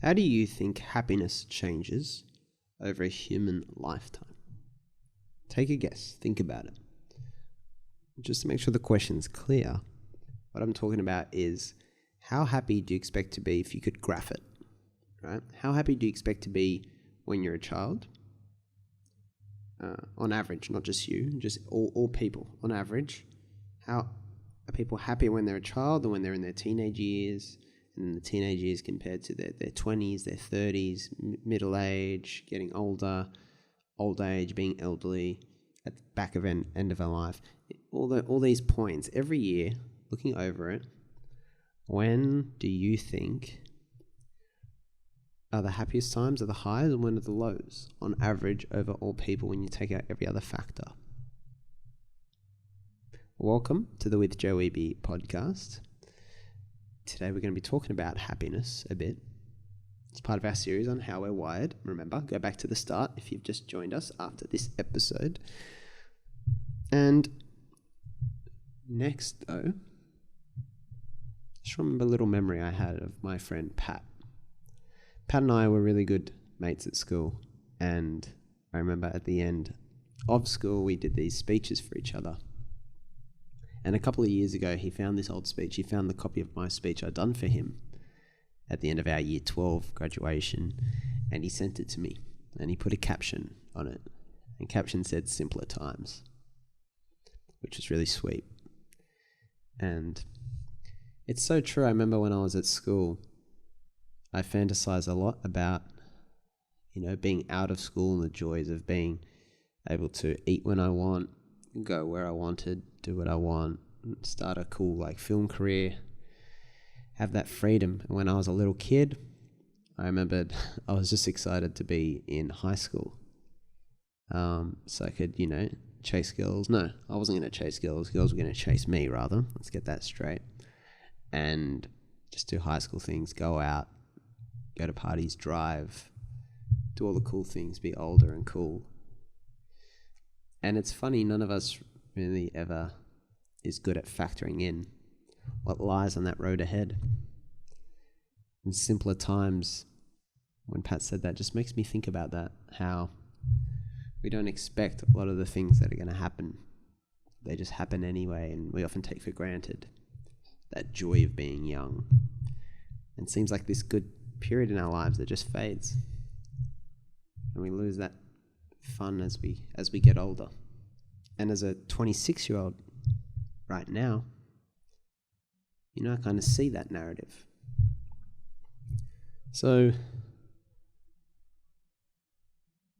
How do you think happiness changes over a human lifetime? Take a guess. Think about it. Just to make sure the question's clear, what I'm talking about is how happy do you expect to be if you could graph it, right? How happy do you expect to be when you're a child? On average, not just you, just all people on average. How are people happy when they're a child or when they're in their teenage years? And the teenage years compared to their 20s, their 30s, middle age, getting older, old age, being elderly, at the back of end of our life. All these points, every year, looking over it, when do you think are the happiest times, are the highs, and when are the lows, on average, over all people when you take out every other factor? Welcome to the With Joe Wehbe Podcast. Today we're going to be talking about happiness a bit. It's part of our series on how we're wired. Remember, go back to the start if you've just joined us after this episode. And next, though, just remember a little memory I had of my friend Pat. Pat and I were really good mates at school, and I remember at the end of school we did these speeches for each other. And a couple of years ago he found this old speech. He found the copy of my speech I'd done for him at the end of our year 12 graduation, and he sent it to me, and he put a caption on it, and the caption said "Simpler Times," which was really sweet. And it's so true. I remember when I was at school, I fantasized a lot about, being out of school and the joys of being able to eat when I want, go where I wanted, do what I want, start a cool film career, have that freedom. And when I was a little kid, I remembered I was just excited to be in high school, so I could, chase girls. No, I wasn't going to chase girls. Girls were going to chase me, rather. Let's get that straight. And just do high school things, go out, go to parties, drive, do all the cool things, be older and cool. And it's funny, none of us really ever is good at factoring in what lies on that road ahead. In simpler times, when Pat said that, just makes me think about that, how we don't expect a lot of the things that are going to happen. They just happen anyway, and we often take for granted that joy of being young. And it seems like this good period in our lives that just fades, and we lose that fun as we get older. And as a 26-year-old right now, I kind of see that narrative. So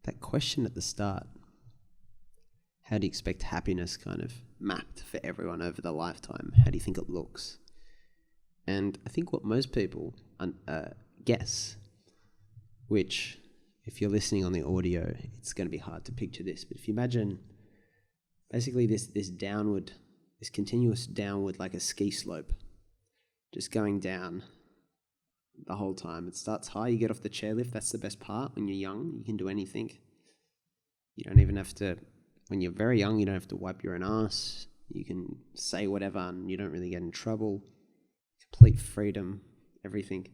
that question at the start, how do you expect happiness kind of mapped for everyone over the lifetime? How do you think it looks? And I think what most people guess, which if you're listening on the audio, it's going to be hard to picture this, but if you imagine basically this continuous downward, like a ski slope, just going down the whole time. It starts high, you get off the chairlift, that's the best part. When you're young, you can do anything. You don't even have to, when you're very young, you don't have to wipe your own ass. You can say whatever and you don't really get in trouble. Complete freedom, everything.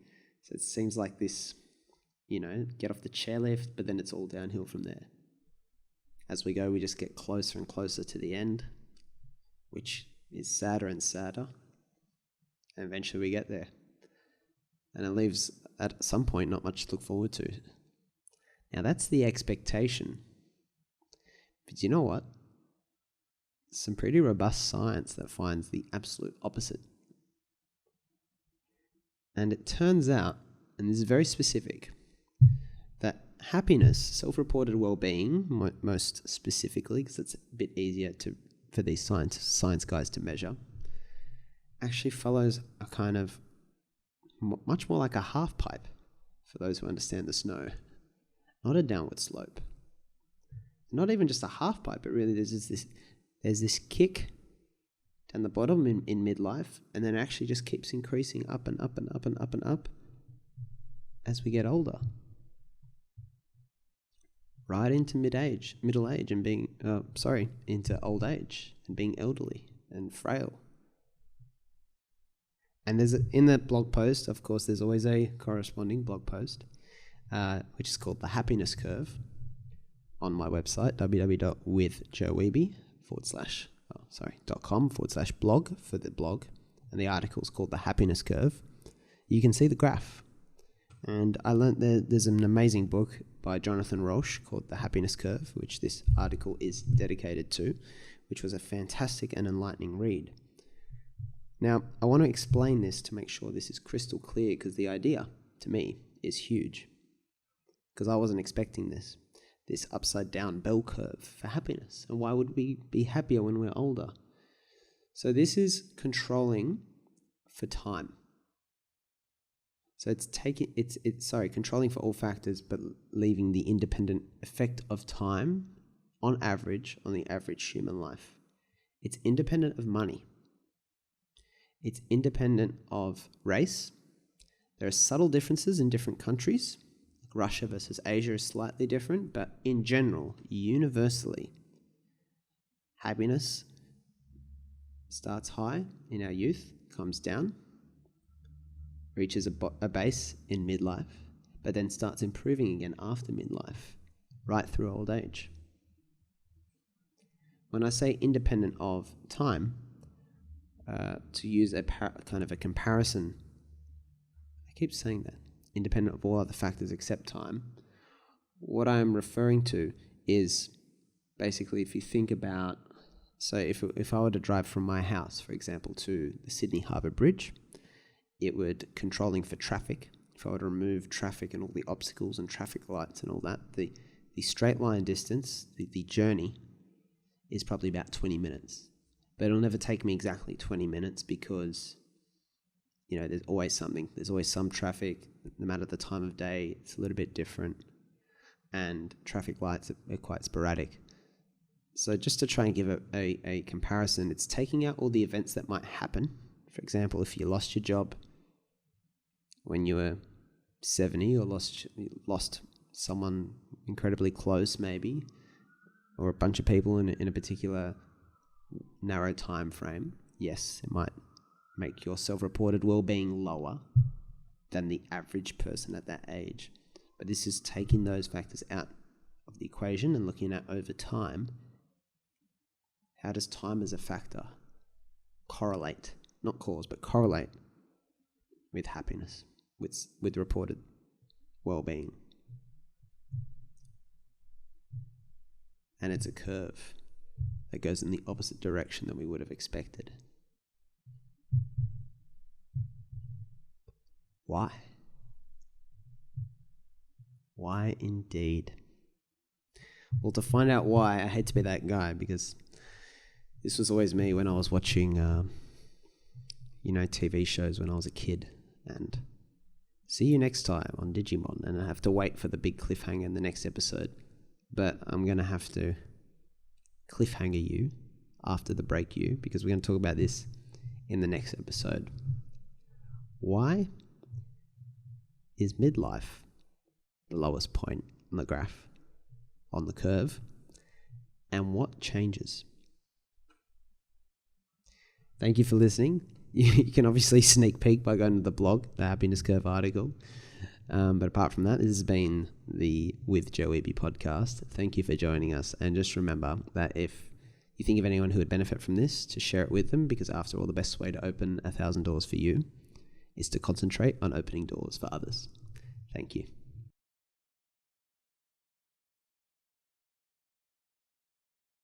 So it seems like this, get off the chairlift, but then it's all downhill from there. As we go, we just get closer and closer to the end, which is sadder and sadder. And eventually we get there. And it leaves, at some point, not much to look forward to. Now, that's the expectation. But you know what? Some pretty robust science that finds the absolute opposite. And it turns out, and this is very specific, that happiness, self-reported well-being, most specifically, because it's a bit easier for these science guys to measure, actually follows a kind of much more like a half pipe, for those who understand the snow, not a downward slope. Not even just a half pipe, but really there's this kick down the bottom in midlife, and then it actually just keeps increasing up and up and up and up and up as we get older. Right into middle age and being, into old age and being elderly and frail. And in the blog post, of course, there's always a corresponding blog post, which is called The Happiness Curve, on my website, www.withjoewehbe.com/blog for the blog. And the article is called The Happiness Curve. You can see the graph. And I learned there's an amazing book by Jonathan Roche called The Happiness Curve, which this article is dedicated to, which was a fantastic and enlightening read. Now, I want to explain this to make sure this is crystal clear, because the idea, to me, is huge. Because I wasn't expecting this upside down bell curve for happiness. And why would we be happier when we're older? So this is controlling for time. So it's controlling for all factors, but leaving the independent effect of time on the average human life. It's independent of money. It's independent of race. There are subtle differences in different countries. Russia versus Asia is slightly different, but in general, universally, happiness starts high in our youth, comes down, reaches a base in midlife, but then starts improving again after midlife, right through old age. When I say independent of time, to use a kind of a comparison, I keep saying that, independent of all other factors except time, what I'm referring to is basically, if you think about, so if I were to drive from my house, for example, to the Sydney Harbour Bridge, it would, controlling for traffic, if I were to remove traffic and all the obstacles and traffic lights and all that, the straight line distance, the journey, is probably about 20 minutes. But it'll never take me exactly 20 minutes because, there's always something. There's always some traffic, no matter the time of day, it's a little bit different. And traffic lights are quite sporadic. So just to try and give a comparison, it's taking out all the events that might happen. For example, if you lost your job when you were 70, or lost someone incredibly close maybe, or a bunch of people in a particular narrow time frame, yes, it might make your self-reported well-being lower than the average person at that age. But this is taking those factors out of the equation and looking at over time, how does time as a factor correlate, not cause, but correlate with happiness, with reported well-being. And it's a curve that goes in the opposite direction than we would have expected. Why? Why indeed? Well, to find out why, I hate to be that guy, because this was always me when I was watching, TV shows when I was a kid. And see you next time on Digimon. And I have to wait for the big cliffhanger in the next episode. But I'm going to have to cliffhanger you after the break because we're going to talk about this in the next episode. Why is midlife the lowest point on the graph, on the curve, and what changes? Thank you for listening. You can obviously sneak peek by going to the blog, the Happiness Curve article. But apart from that, this has been the With Joe Wehbe podcast. Thank you for joining us. And just remember that if you think of anyone who would benefit from this, to share it with them, because after all, the best way to open 1,000 doors for you is to concentrate on opening doors for others. Thank you.